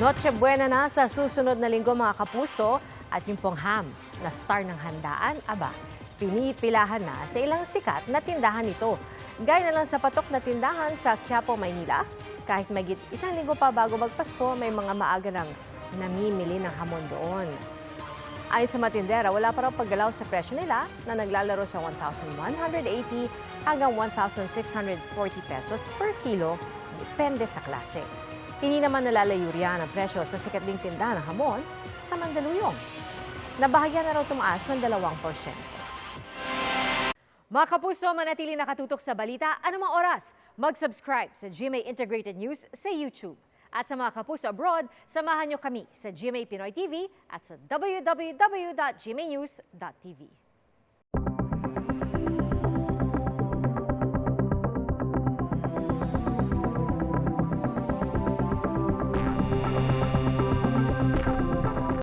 Noche Buena na sa susunod na linggo mga kapuso at yung pong ham na star ng handaan, aba, pinipilahan na sa ilang sikat na tindahan ito. Gaya na lang sa patok na tindahan sa Quiapo, Maynila, kahit mahigit isang linggo pa bago magpasko, may mga maaga nang namimili ng hamon doon. Ayon sa matindera, wala pa raw paggalaw sa presyo nila na naglalaro sa 1,180 hanggang 1,640 pesos per kilo, depende sa klase. Hindi naman nalalayo riyan ang presyo sa sikat ding tindahan ng hamon sa Mandaluyong. Nabahagya na raw tumaas ng 2%. Mga kapuso, manatili nakatutok sa balita anumang oras. Mag-subscribe sa GMA Integrated News sa YouTube. At sa mga kapuso abroad, samahan niyo kami sa GMA Pinoy TV at sa www.gmanews.tv.